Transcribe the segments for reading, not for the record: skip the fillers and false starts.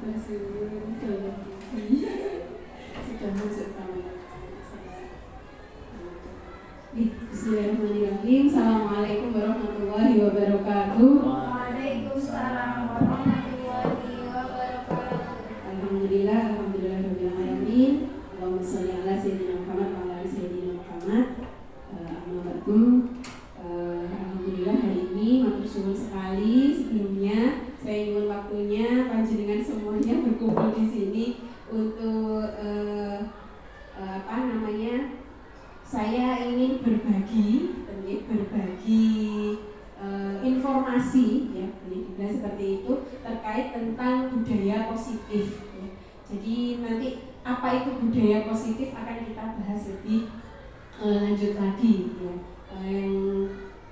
Sudah masuk kamera. Bismillahirrahmanirrahim. Assalamualaikum warahmatullahi wabarakatuh. Waalaikumsalam warahmatullahi wabarakatuh. Alhamdulillah rabbil alamin. Allahumma shalli ala sayyidina Muhammad wa ala sayyidina Muhammad. Amma ba'du. Alhamdulillah hari ini matur suwun sekali. Sebelumnya saya nyuwun waktunya panjenengan semuanya berkumpul di sini untuk saya ingin berbagi informasi ya, boleh seperti itu terkait tentang budaya positif ya. Jadi nanti apa itu budaya positif akan kita bahas lebih lanjut lagi ya. Yang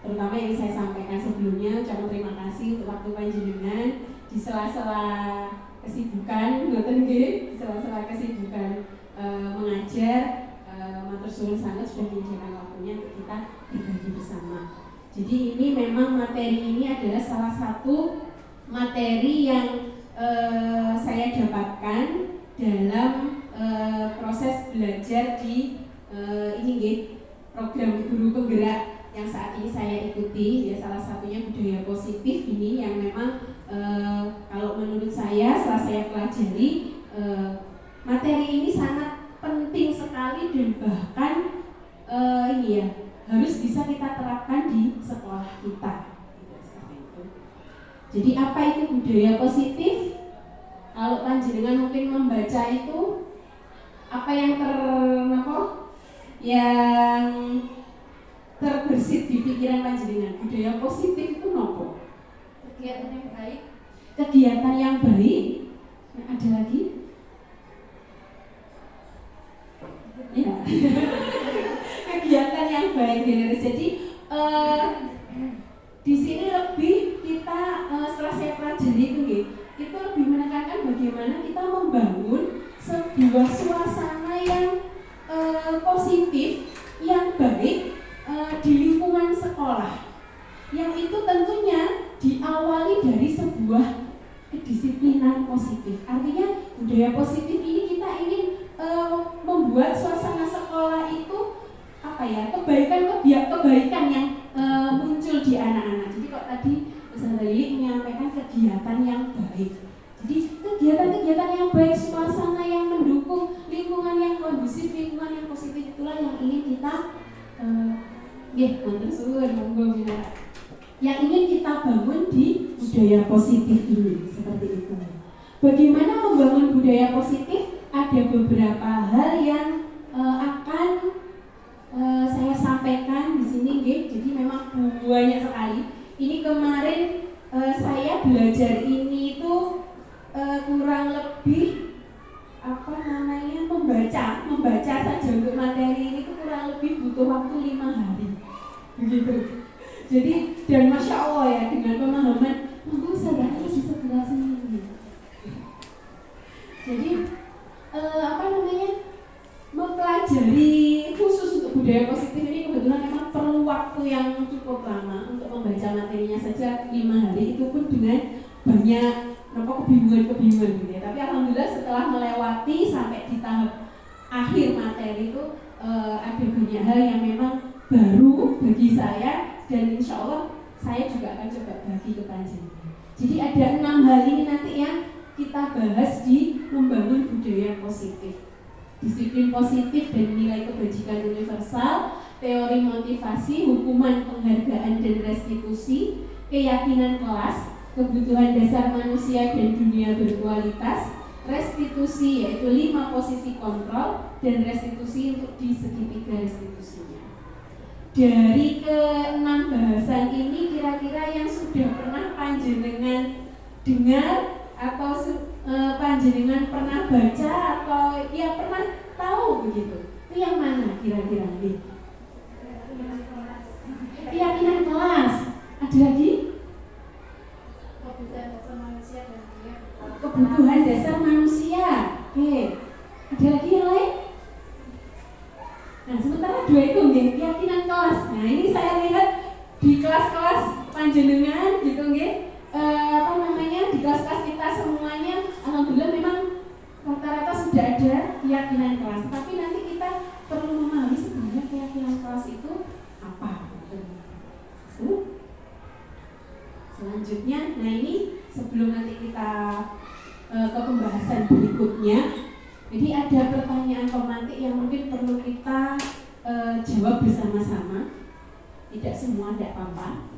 terutama yang saya sampaikan sebelumnya, ucapan terima kasih untuk waktu panjenengan di sela-sela kesibukan, di sela-sela kesibukan mengajar. Matur suwun sangat sudah menyediakan waktunya untuk kita berbagi bersama. Jadi ini memang materi ini adalah salah satu materi yang saya dapatkan dalam proses belajar di program guru penggerak yang saat ini saya ikuti ya, salah satunya budaya positif ini yang memang kalau menurut saya setelah saya pelajari materi ini sangat penting sekali dan bahkan harus bisa kita terapkan di sekolah kita. Jadi apa itu budaya positif? Kalau panjenengan mungkin membaca itu apa yang terbersit di pikiran panjenengan, budaya positif itu nopo? Kegiatan yang baik. Kegiatan yang baik. Nah, ada lagi? Ya. Kegiatan yang baik. Jadi di sini lebih kita setelah saya pelajari itu lebih menekankan bagaimana kita membangun sebuah suasana yang positif, yang baik di lingkungan sekolah. Yang itu tentunya diawali dari sebuah kedisiplinan positif. Artinya budaya positif ini kita ingin membuat suasana sekolah itu kebaikan yang muncul di anak-anak. Jadi kok tadi Ustaz Lili menyampaikan kegiatan yang baik. Jadi kegiatan-kegiatan yang baik, suasana yang mendukung, lingkungan yang kondusif, lingkungan yang positif itulah yang ingin kita yang ingin kita bangun di budaya positif ini, seperti itu. Bagaimana membangun budaya positif? Ada beberapa hal yang akan saya sampaikan di sini, jadi memang banyak sekali. Ini kemarin saya belajar ini itu kurang lebih membaca saja untuk materi ini itu kurang lebih butuh waktu 5 hari, begitu. Jadi dan masya Allah ya, dengan pemahaman saya bisa berhasil ini. Jadi mempelajari khusus untuk budaya positif ini kebetulan memang perlu waktu yang cukup lama untuk membaca materinya saja 5 hari, itu pun dengan banyak kebingungan gitu ya. Tapi alhamdulillah setelah melewati sampai di tahap akhir materi itu ada banyak hal yang memang baru bagi saya dan insya Allah saya juga akan coba bagi ke panjenengan. Jadi ada 6 hal ini nanti yang kita bahas di membangun budaya positif. Disiplin positif dan nilai kebajikan universal, teori motivasi, hukuman, penghargaan dan restitusi, keyakinan kelas, kebutuhan dasar manusia dan dunia berkualitas, restitusi yaitu 5 posisi kontrol, dan restitusi untuk di segitiga restitusinya. Dari ke-6 bahasan ini kira-kira yang sudah pernah panjenengan dengar atau panjenengan pernah baca atau ya pernah tahu begitu, itu yang mana kira-kira nih? Keyakinan kelas. Ada lagi? Kebutuhan dasar manusia. Oke. Ada lagi yang lain? Nah, sementara 2 itu keyakinan kelas. Nah, ini saya lihat di kelas-kelas panjenengan gitu di kelas-kelas kita semuanya alhamdulillah keyakinan kelas, tapi nanti kita perlu memahami sebenarnya keyakinan kelas itu apa. Selanjutnya, nah ini sebelum nanti kita ke pembahasan berikutnya, jadi ada pertanyaan pemantik yang mungkin perlu kita jawab bersama-sama. Tidak semua, tidak apa-apa.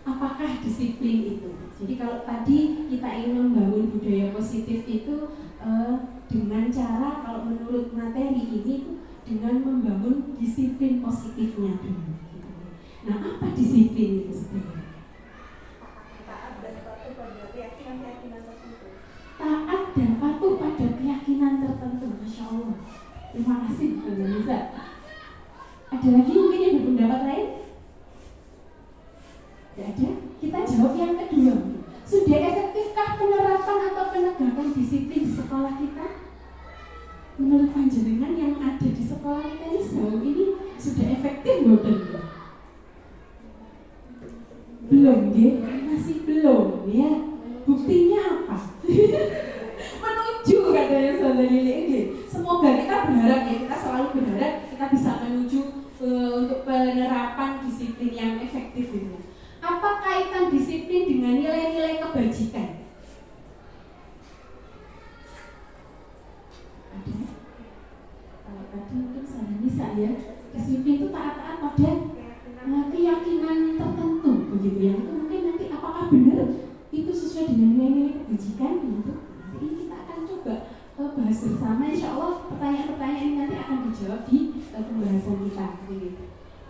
Apakah disiplin itu? Jadi kalau tadi kita ingin membangun budaya positif itu dengan cara, kalau menurut materi ini itu dengan membangun disiplin positifnya dulu. Nah, apa disiplin itu sebenarnya? Taat dan patuh pada keyakinan tertentu. Taat dan patuh pada keyakinan tertentu. Masya Allah. Terima kasih, Bang Liza. Ada lagi mungkin yang berpendapat lain? Tidak ada? Kita jawab yang kedua. Sudah efektifkah penerapan atau penegakan disiplin di sekolah kita? Menurut panjenengan yang ada di sekolah kita ini sejauh ini sudah efektif belum? Belum, ya? Masih belum, ya? Buktinya apa? Menuju katanya Saudara Lili. Semoga kita berharap, ya, kita selalu berharap kita bisa menuju untuk penerapan disiplin yang efektif itu. Apa kaitan disiplin dengan nilai-nilai kebajikan? Ada? Kalau tadi mungkin saya bisa, ya. Disiplin itu taat-taat pada keyakinan tertentu, begitu ya. Itu mungkin nanti apakah benar itu sesuai dengan nilai-nilai kebajikan? Gitu. Nanti ini kita akan coba bahas bersama. Insya Allah pertanyaan-pertanyaan ini nanti akan dijawab di pembahasan kita. Begitu.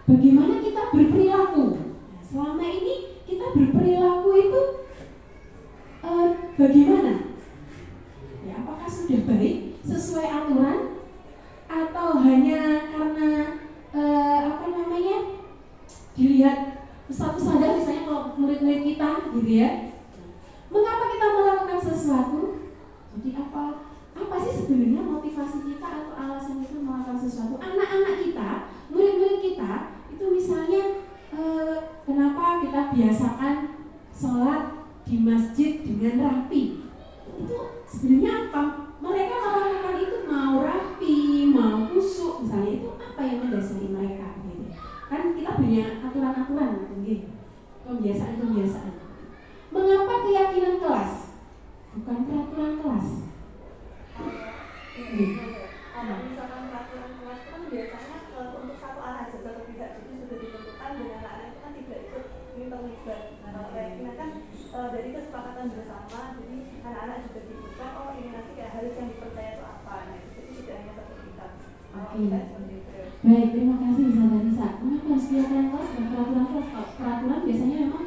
Bagaimana kita berperilaku? Nah, selama ini kita berperilaku itu bagaimana? Ya, apakah sudah baik sesuai aturan atau hanya karena dilihat satu sadar misalnya kalau murid-murid kita gitu ya. Mengapa kita melakukan sesuatu? Jadi apa sih sebenarnya motivasi kita atau alasan kita melakukan sesuatu? Anak-anak kita, murid-murid kita itu misalnya kenapa kita biasakan sholat di masjid dengan rapi? Itu sebenarnya apa? Mereka melakukan itu mau rapi, mau khusyuk misalnya, itu apa yang mendasari mereka? Kan kita punya aturan-aturan, kebiasaan-kebiasaan. Mengapa keyakinan kelas? Bukan peraturan kelas. Kalau misalkan peraturan kelas kan biasanya untuk satu arah saja atau tidak, jadi sudah ditentukan dan anak-anak itu kan tidak ikut ini terlibat. Nah, kalau keyakinan kan dari kesepakatan bersama, jadi anak-anak juga dibuka, oh ini nanti harus yang dipercaya itu apa. Nah, jadi tidak hanya satu kita. Baik, terima kasih Bisa Nisa. Mengapa harus keyakinan kelas dan peraturan kelas? Peraturan biasanya memang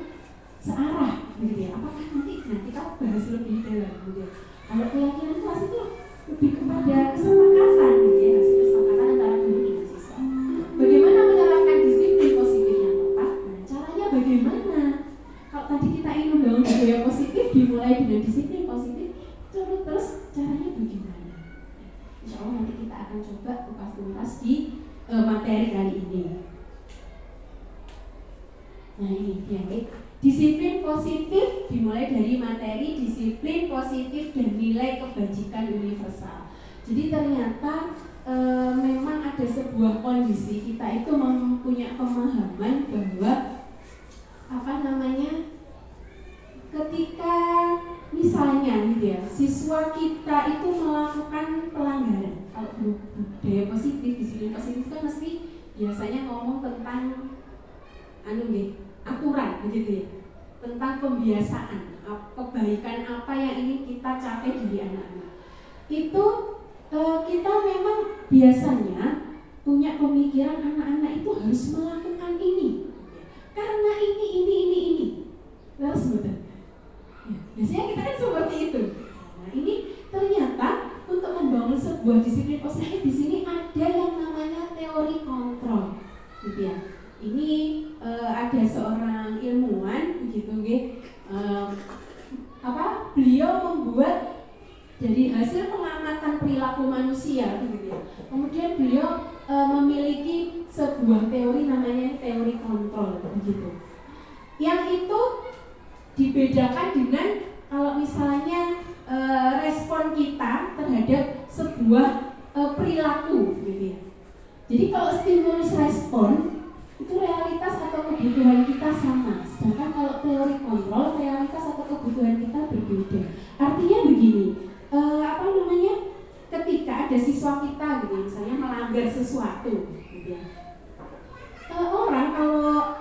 searah, gitu ya. Apakah nanti kita bahas lebih dalam, gitu ya. Kalau keyakinan kelas itu lebih kepada kesepakatan, gitu ya, kesepakatan antara guru dan siswa. Bagaimana menerapkan disiplin positif yang tepat? Nah, caranya bagaimana? Kalau tadi kita ingin membangun budaya positif, dimulai dengan disiplin positif, terus caranya bagaimana? Insya Allah nanti kita akan coba kupas tuntas di materi kali ini. Nah ini ya, disiplin positif dimulai dari materi disiplin positif dan nilai kebajikan universal. Jadi ternyata memang ada sebuah kondisi kita itu mempunyai pemahaman bahwa ketika misalnya gitu ya, siswa kita itu melakukan pelanggaran. Kalau budaya positif, disiplin positif kan mesti biasanya ngomong tentang aturan begitu ya, tentang pembiasaan, kebaikan apa yang ingin kita capai dari anak-anak. Itu kita memang biasanya punya pemikiran anak-anak itu harus melakukan ini karena ini. Terus betul. Ya, biasanya kita kan seperti itu. Nah, ini ternyata untuk membangun sebuah disiplin positif di sini ada yang namanya teori kontrol, gitu ya. Ini ada seorang ilmuwan, begitu, beliau membuat dari hasil pengamatan perilaku manusia, gitu ya. Kemudian beliau memiliki sebuah teori namanya teori kontrol, begitu. Yang itu dibedakan dengan kalau misalnya respon kita terhadap sebuah sebuah perilaku gitu ya. Jadi kalau stimulus respon itu realitas atau kebutuhan kita sama, sedangkan kalau teori kontrol realitas atau kebutuhan kita berbeda. Artinya begini, ketika ada siswa kita gitu, misalnya melanggar sesuatu, gitu ya. Orang kalau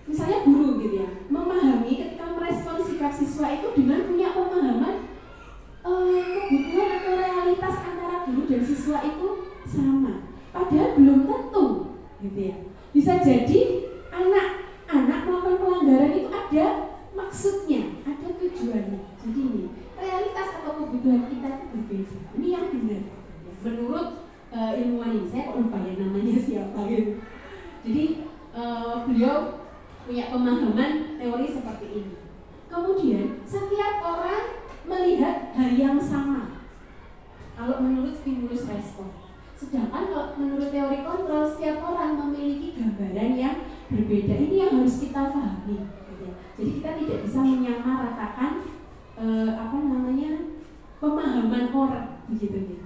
misalnya guru gitu ya, memahami ketika merespon sikap siswa itu dengan punya pemahaman kebutuhan atau realitas antara guru dan siswa itu sama, padahal belum tentu, gitu ya. Bisa jadi anak-anak melakukan pelanggaran itu ada maksudnya, ada tujuannya. Jadi ini realitas atau kebutuhan kita itu berbeda. Ini yang benar. Menurut ilmuwan ini, saya kok lupa ya namanya siapa gitu. Jadi beliau punya pemahaman teori seperti ini. Kemudian setiap orang melihat hal yang sama kalau menurut stimulus respon. Sedangkan kalau menurut teori kontrol, setiap orang memiliki gambaran yang berbeda. Ini yang harus kita pahami. Gitu. Jadi kita tidak bisa menyamaratakan pemahaman orang, begitu.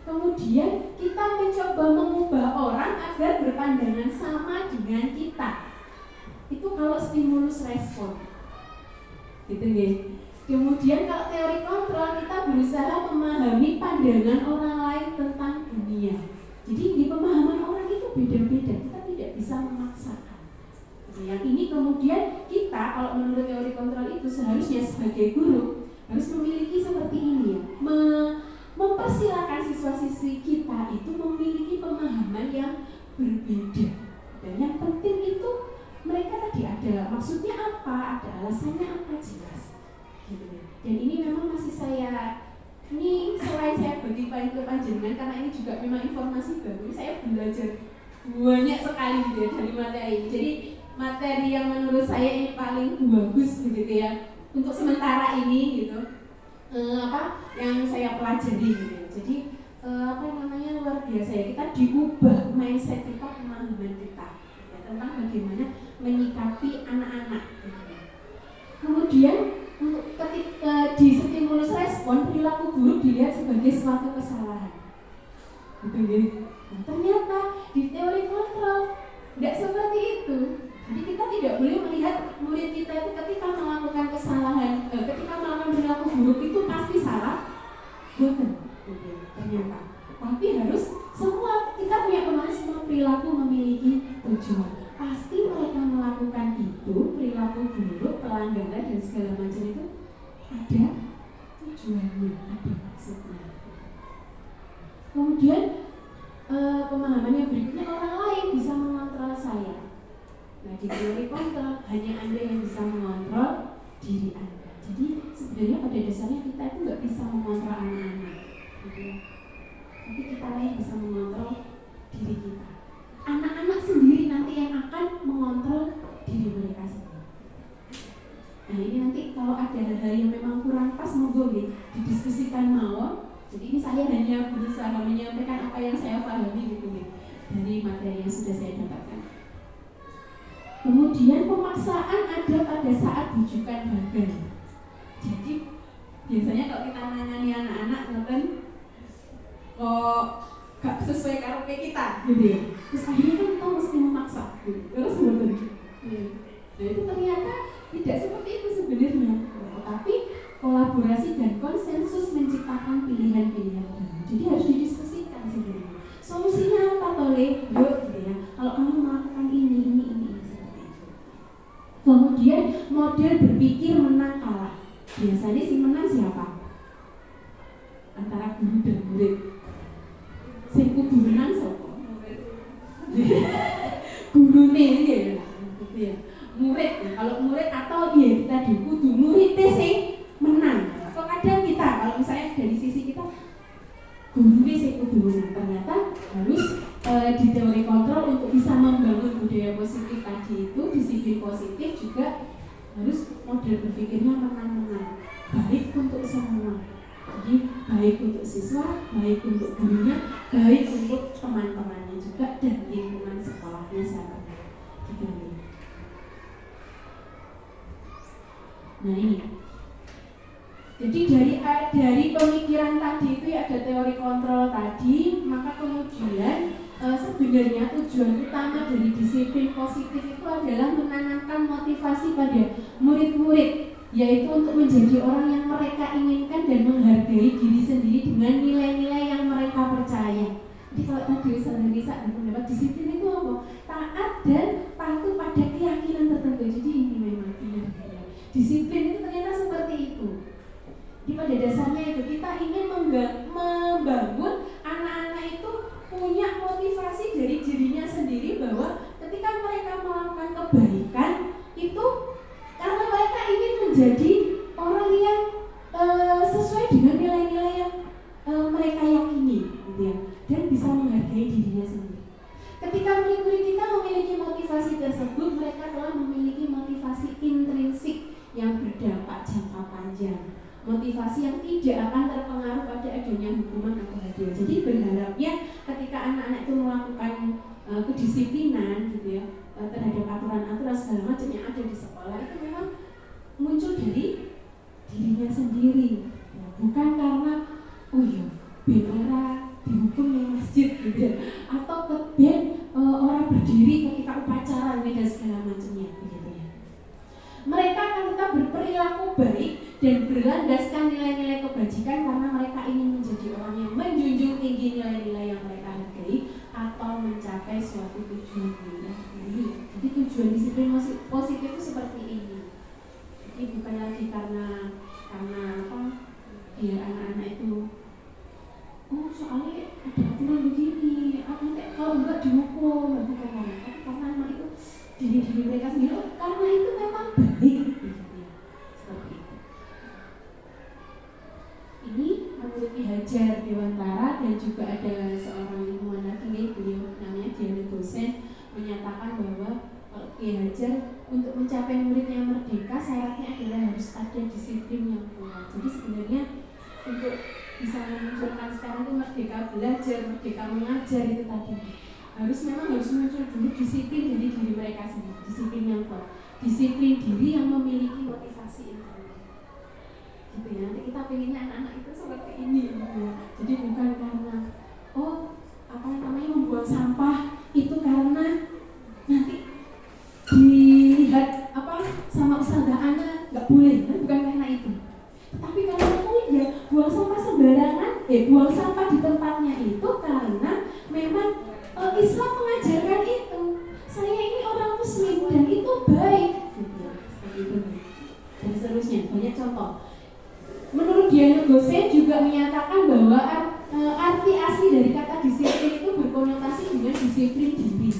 Kemudian kita mencoba mengubah orang agar berpandangan sama dengan kita. Itu kalau stimulus respon, gitu ya. Kemudian kalau teori kontrol, kita berusaha memahami pandangan orang lain tentang dunia. Jadi di pemahaman orang itu beda-beda, kita tidak bisa memaksakan. Yang ini kemudian kita kalau menurut teori kontrol itu seharusnya sebagai guru harus memiliki seperti ini ya, mempersilakan siswa-siswi kita itu memiliki pemahaman yang berbeda. Dan yang penting itu mereka tadi ada maksudnya apa, ada alasannya apa, jelas. Dan ini memang masih ini selain saya bagi ke panjenengan karena ini juga memang informasi baru, saya belajar banyak sekali gitu ya dari materi ini. Jadi materi yang menurut saya ini paling bagus begitu ya untuk sementara ini gitu, yang saya pelajari gitu ya. Jadi luar biasa ya, kita diubah mindset kita, pemahaman kita ya, tentang bagaimana menyikapi anak-anak gitu. Kemudian untuk ketika di stimulus respon, perilaku buruk dilihat sebagai suatu kesalahan. Gitu. Nah, ternyata di teori kontrol tidak seperti itu. Jadi kita tidak boleh melihat murid kita itu ketika melakukan kesalahan, ketika melakukan perilaku buruk itu pasti salah. Betul. Ternyata. Tapi harus semua kita punya pemahaman, semua perilaku memiliki tujuan. Pasti mereka melakukan itu, perilaku buruk, pelanggaran dan segala macam itu ada tujuannya, ada maksudnya. Kemudian pemahaman yang berikutnya, orang lain bisa mengontrol saya. Nah, di teori kontrol hanya Anda yang bisa mengontrol diri Anda. Jadi sebenarnya pada dasarnya kita itu nggak bisa mengontrol anak-anak, gitu. Tapi kita lah yang bisa mengontrol diri kita. Anak-anak sendiri nanti yang akan mengontrol diri mereka sendiri. Nah, ini nanti kalau ada hal-hal yang memang kurang pas, monggo didiskusikan mawon. Jadi ini saya hanya berusaha menyampaikan apa yang saya pahami gitu dari materi yang sudah saya dapatkan. Kemudian pemaksaan ada pada saat bujukan gagal. Jadi biasanya kalau kita menangani anak-anak kok gak sesuai karepe kita gitu ya. Terus akhirnya kan kita mesti memaksa gitu. Terus betul. Nah, itu ternyata tidak seperti itu sebenarnya. Tapi kolaborasi dan konsensus menciptakan pilihan-pilihan baru. Jadi harus didiskusikan sebenarnya. Solusinya apa tole? Yuk gitu ya. Kalau kamu melakukan ini seperti itu. Kemudian model berpikir menang kalah. Biasanya si menang siapa? Antara guru dan murid. Sing kudu menang sapa? Gurune ya. Gitu ya. Murid ya. Kalau murid atau tadi kudu murid sing menang. Atau kadang kita kalau misalnya dari sisi kita gurune sing kudu menang, ternyata harus di teori kontrol untuk bisa membangun budaya positif tadi itu, disiplin positif juga harus model berpikirnya menang-menang, baik untuk semua. Jadi baik untuk siswa, baik untuk gurunya, baik untuk teman-temannya juga dan lingkungan sekolahnya sahabatnya. Gitu. Nah ini Jadi dari pemikiran tadi itu ya ada teori kontrol tadi, maka kemudian sebenarnya tujuan utama dari disiplin positif itu adalah menanamkan motivasi pada murid-murid, yaitu untuk menjadi orang yang mereka inginkan dan menghargai diri sendiri dengan nilai-nilai yang mereka percaya. Jadi kalau tadi Ustaz mendapat disiplin itu apa? Taat dan patuh pada keyakinan tertentu. Jadi ini memang benar. Disiplin itu ternyata seperti itu. Di pada dasarnya itu kita ingin membangun anak-anak itu punya motivasi dari dirinya sendiri bahwa ketika mereka melakukan kebaikan itu karena mereka ingin menjadi orang yang sesuai dengan nilai-nilai yang mereka yakini, gitu ya, dan bisa menghargai dirinya sendiri. Ketika murid-murid kita memiliki motivasi tersebut, mereka telah memiliki motivasi intrinsik yang berdampak jangka panjang. Motivasi yang tidak akan terpengaruh pada adanya hukuman atau hadiah. Jadi berharapnya ketika anak-anak itu melakukan kedisiplinan gitu ya terhadap aturan-aturan segala macam yang ada di sekolah itu memang muncul dari dirinya sendiri, ya, bukan karena oh iya ben ora dihukum yang masjid gitu ya, atau ben orang berdiri ketika upacara dan segala macamnya begitu ya. Mereka akan tetap berperilaku baik dan berlandaskan nilai-nilai kebajikan karena mereka ingin menjadi orang yang menjunjung tinggi nilai-nilai yang mereka hargai atau mencapai suatu tujuan ini. Jadi tujuan disiplin positif itu seperti ini. Jadi bukan lagi karena apa? Biar anak-anak itu soalnya ada aturan begini, nanti kalau enggak dihukum, bukan karena anak itu diri mereka sendiri, karena itu memang baik. Seperti itu. Ini menurut Ki Hajar Dewantara dan juga ada seorang ilmuwan lagi, beliau namanya Diana Dosen, menyatakan bahwa Ki Hajar untuk mencapai murid yang merdeka syaratnya adalah harus ada disiplin yang kuat. Jadi sebenarnya untuk bisa memunculkan sekarang itu merdeka belajar, merdeka mengajar itu tadi memang harus muncul dulu disiplin dari diri mereka sendiri, disiplin yang kuat, disiplin diri yang memiliki motivasi internal. Gitu ya, nanti kita pengennya anak-anak itu seperti ini gitu. Jadi bukan karena membuang sampah itu karena nanti dilihat sama ustazah Ana nggak boleh, bukan karena itu. Tapi karena ya buang sampah sembarangan, buang sampah di tempatnya itu karena memang Islam mengajarkan itu. Saya ini orang Muslim dan itu baik, gitu. Dan seterusnya banyak contoh. Menurut Diana Dosen juga menyatakan bahwa arti asli dari kata disiplin itu berkonotasi dengan disiplin diri.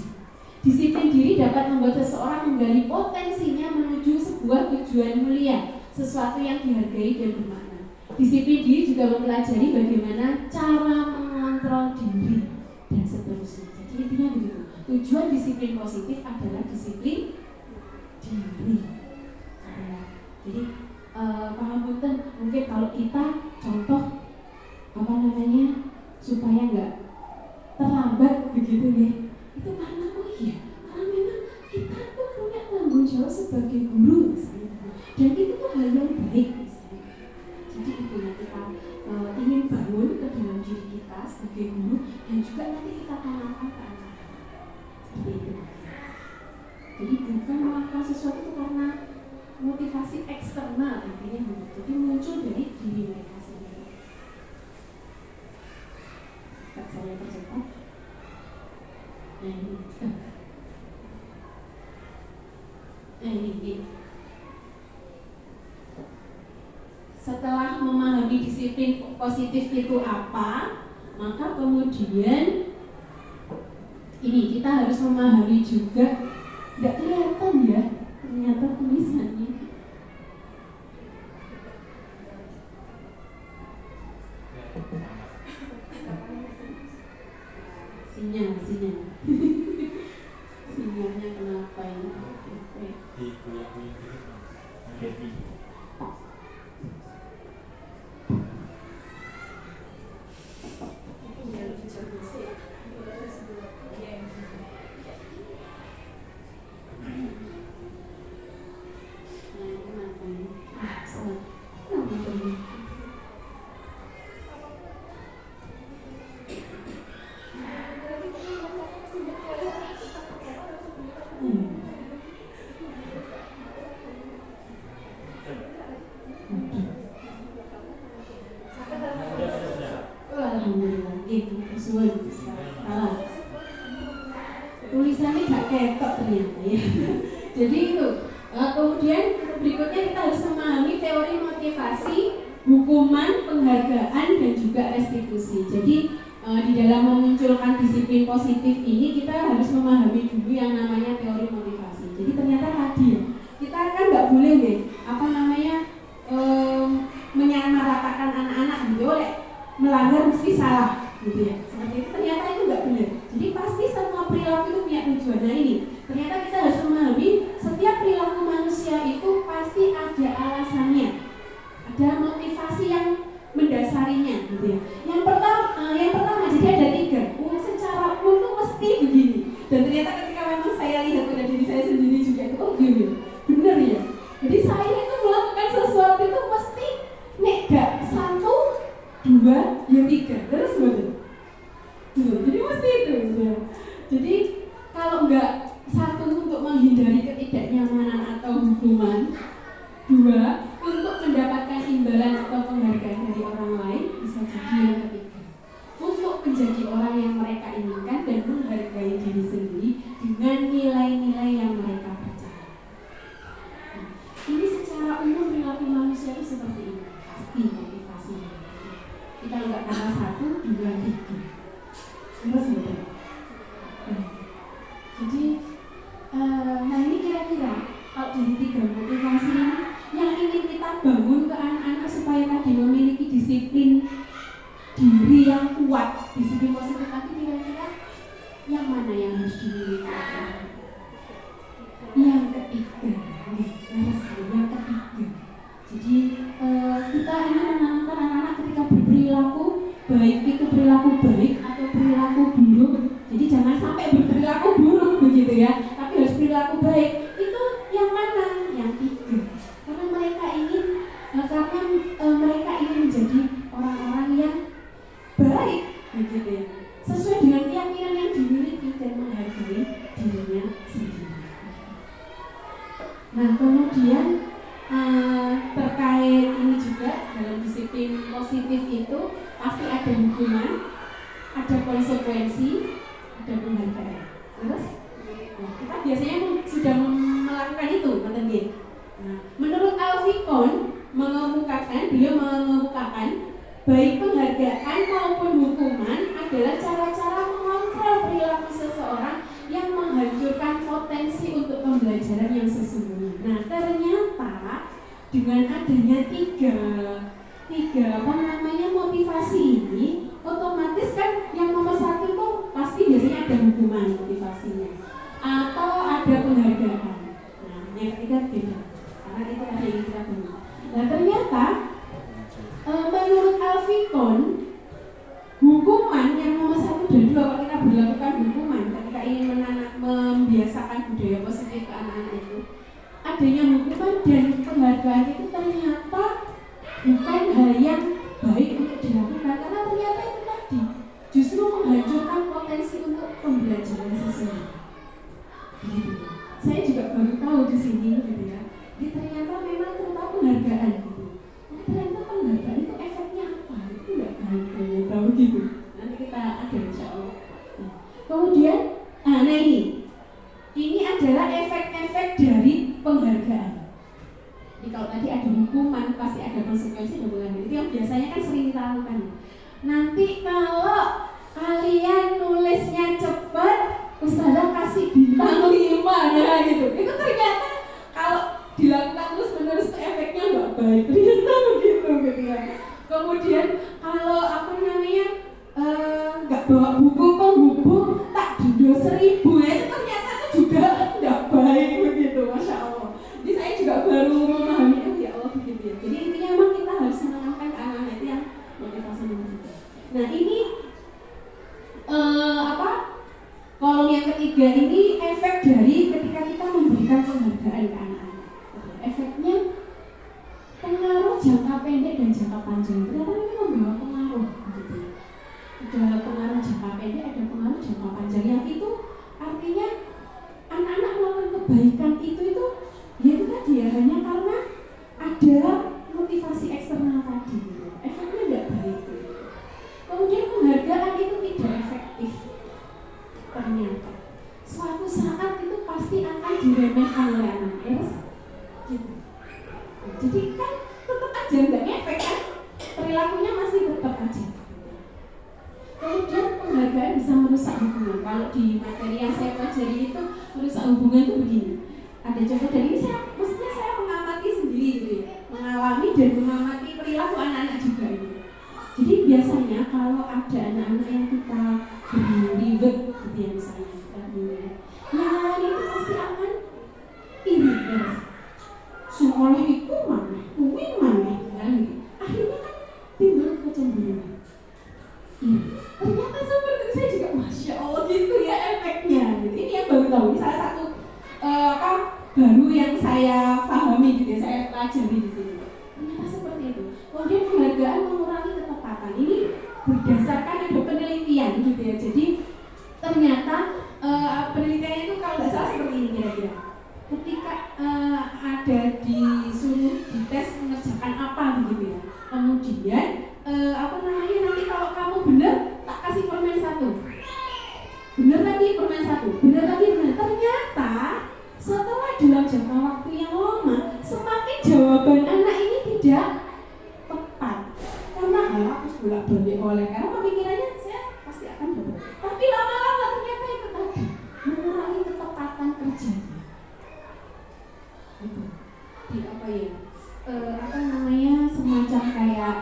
Disiplin diri dapat membuat seseorang menggali potensinya menuju sebuah tujuan mulia, sesuatu yang dihargai dan bermakna. Disiplin diri juga mempelajari bagaimana cara mengontrol diri dan seterusnya. Jadi intinya begitu. Tujuan disiplin positif adalah disiplin diri. Jadi paham punten, mungkin kalau kita contoh supaya nggak terlambat begitu ya. Itu karena karena memang kita tuh punya tanggung jawab sebagai guru misalnya. Dan itu tuh hal yang baik misalnya. Jadi itu yang kita ingin bangun ke dalam diri kita sebagai guru dan juga nanti kita tanamkan ke anak-anak. Seperti itu. Jadi bukan melakukan sesuatu itu karena motivasi eksternal intinya begitu. Jadi muncul dari diri mereka sendiri. Tak saya percepat. Ini. Setelah memahami disiplin positif itu apa, maka kemudian ini kita harus memahami juga. Nggak kelihatan ya ternyata tulisannya. Sinyalnya kenapa ini? tulisannya gak ketok ternyata ya. Jadi itu. Kemudian berikutnya kita harus memahami teori motivasi, hukuman, penghargaan, dan juga restitusi. Jadi di dalam memunculkan disiplin positif ini kita harus memahami dulu yang namanya teori motivasi. Jadi ternyata tadi ya, kita kan nggak boleh deh menyamaratakan anak-anak gitu, oleh melanggar mesti salah gitu ya. Seperti itu ternyata itu nggak benar. Jadi pasti semua perilaku itu punya tujuan. Nah ini ternyata kita harus memahami setiap perilaku manusia itu pasti ada alasannya, ada motivasi yang mendasarinya gitu ya. Yang pertama jadi ada 3. Secara umum itu mesti begini. Dan ternyata ketika memang saya lihat pada diri saya sendiri juga itu gini, bener ya. Jadi saya itu melakukan sesuatu itu mesti gak 1, 2, ya 3 terus betul. Jadi mesti itu ya. Jadi kalau enggak 1 untuk menghindari ketidaknyamanan atau hukuman, 2 untuk mendapatkan imbalan atau penghargaan dari orang lain, bisa jadi yang ketiga untuk menjadi orang yang mereka inginkan dan menghargai diri sendiri dengan nilai-nilai yang mereka percaya. Nah, ini secara umum perilaku manusia itu seperti ini, pasti motivasinya. Kita nggak kata 1, 2, 3 terus betul. Jadi nah ini kira-kira kalau dari 3 motivasi ini yang ingin kita bangun ke anak-anak supaya tadi memiliki disiplin diri yang kuat, disiplin positif tadi, kira-kira yang mana yang harus dimiliki? Yang ketiga, yang ketiga. Jadi kita ingin menanamkan anak-anak ketika berperilaku baik itu perilaku baik atau perilaku buruk. Jadi jangan sampai berperilaku buruk begitu ya, tapi harus perilaku baik. Itu yang mana? Yang 3. Karena mereka ingin menjadi orang-orang yang baik begitu ya, sesuai dengan keyakinan yang dimiliki dan menghargai dirinya sendiri. Nah kemudian terkait ini juga dalam disiplin positif itu pasti ada hukuman, ada konsekuensi, ada penghargaan. Terus kita biasanya sudah melakukan itu, nah, menurut Alfikon beliau mengemukakan baik penghargaan maupun hukuman adalah cara-cara mengontrol perilaku seseorang yang menghancurkan potensi untuk pembelajaran yang sesungguhnya. Nah ternyata dengan adanya tiga motivasi ini, otomatis kan yang nomor 1 itu pasti biasanya ada hukuman motivasinya atau ada penghargaan. Nah yang ketiga beda, karena itu ada yang kita punya. Nah ternyata menurut Alfikon, hukuman yang nomor 1 dan 2 kalau kita berlakukan hukuman ketika ingin membiasakan budaya positif ke anak-anak itu, adanya hukuman dan penghargaan itu ternyata bukan hal yang baik untuk dilakukan, karena ternyata itu tadi justru menghancurkan potensi untuk pembelajaran sesungguhnya. Saya juga baru tahu di sini gitu ya. Jadi ternyata memang terutama penghargaan gitu. Ternyata penghargaan itu efeknya apa? Itu nggak baik ternyata begitu. Nanti kita ada insya Allah. Kemudian, nah ini adalah efek-efek dari penghargaan. Jadi kalau tadi ada hukuman, pasti ada konsekuensi dan penghargaan. Itu yang biasanya kan sering kita lakukan. Nanti kalau kalian nulisnya cepat, Ustazah kasih bintang 5, nah gitu. Itu ternyata kalau dilakukan terus menerus efeknya nggak baik. Ternyata begitu gitu ya. Kemudian kalau nggak bawa buku penghubung tak dido 1000 ya, itu ternyata itu juga nggak baik begitu, masya Allah. Jadi saya juga baru memahami ya Allah begitu ya. Jadi intinya memang kita harus menanamkan ke anak-anak itu yang motivasi begitu. Nah ini kolom yang ketiga ini efek dari ketika kita memberikan penghargaan ke anak-anak. Efeknya pengaruh jangka pendek dan jangka panjang. Ternyata ini membawa pengaruh gitu. Ada pengaruh jangka pendek, ada pengaruh jangka panjang. Yang itu artinya anak-anak melakukan kebaikan itu ya itu tadi ya, hanya karena ada motivasi eksternal tadi gitu. Efeknya tidak baik gitu. Kemudian penghargaan itu tidak efektif. Ternyata suatu saat itu pasti akan diremehkan oleh anak, ya. Gitu. Jadi kan tetap aja nggak ngefek kan, perilakunya masih tetap aja. Kemudian penghargaan bisa merusak hubungan. Kalau di materi yang saya pelajari itu merusak hubungan itu begini. Ada contoh dari ini, maksudnya saya mengamati sendiri gitu ya, mengalami dan mengamati perilaku anak-anak juga gitu. Jadi biasanya kalau ada anak-anak yang kita beri reward gitu ya, misalnya kita beri, yang lain itu pasti akan iri, guys. Seolah itu mana, kuwi mana, kan gitu. Akhirnya kan timbul kecemburuan. Ternyata seperti itu, saya juga masya Allah gitu ya efeknya. Gitu. Ini yang baru tahu, ini salah satu baru yang saya pahami gitu ya, saya pelajari di sini. Ternyata seperti itu. Kemudian penghargaan mengurangi ketepatan. Ini berdasarkan ada penelitian gitu ya. Jadi ternyata penelitiannya itu kalau nggak salah seperti ini kira-kira. Ketika ada disuruh dites mengerjakan apa begitu ya, kemudian nanti kalau kamu benar tak kasih permen 1, benar lagi permen 1, benar lagi permen. Ternyata setelah dalam jangka waktu yang lama, semakin jawaban anak ini tidak tepat karena harus bolak-balik oleh, karena pemikirannya saya pasti akan dapat. Tapi lama-lama ternyata itu tadi mengurangi ketepatan kerjanya. Itu di apa ya? Semacam kayak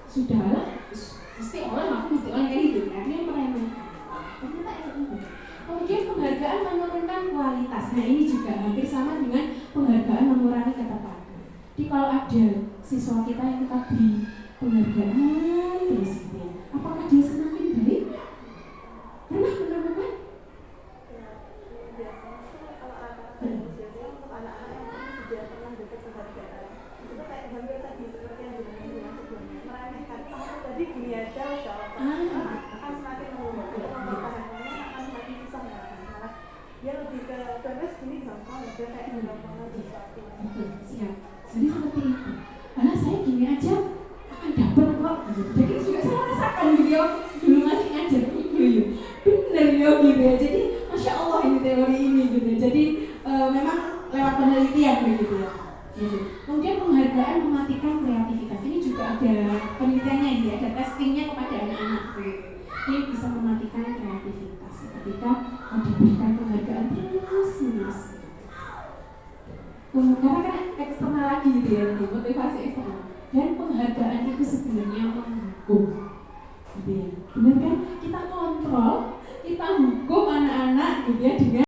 sudahlah, mesti oleh kayak gitu. Akhirnya meremehkan. Ternyata itu. Kemudian penghargaan menurunkan kualitas. Nah ini juga hampir sama dengan penghargaan mengurangi ketepatan. Jadi kalau ada siswa kita yang kita beri penghargaan terus gitu ya, apakah dia semakin baik? Pernah menemukan? Biasanya kalau anak-anak untuk anak-anak yang sudah pernah dapat penghargaan itu kayak hampir tadi seperti yang dibilang sebelumnya, meremehkan tadi gini aja akan semakin menurun, mempertahankannya akan semakin susah malah dia lebih ke terus gini gampang, dia kayak gampang aja sesuatu. Siap. Jadi seperti itu. Karena saya gini aja akan dapat kok. Jadi juga saya rasakan gitu ya, dulu masih ngajar iya bener ya gitu ya. Jadi masya Allah ini teori ini gitu. Jadi memang lewat penelitian begitu ya. Gitu. Kemudian penghargaan mematikan kreativitas. Ini juga ada penelitiannya ini, ada testingnya kepada anak-anak gitu. Ini bisa mematikan kreativitas ketika diberikan penghargaan terus. Karena kan eksternal lagi gitu ya, motivasi eksternal. Dan penghargaan itu sebenarnya menghukum gitu ya. Benar kan? Kita kontrol, kita hukum anak-anak gitu ya dengan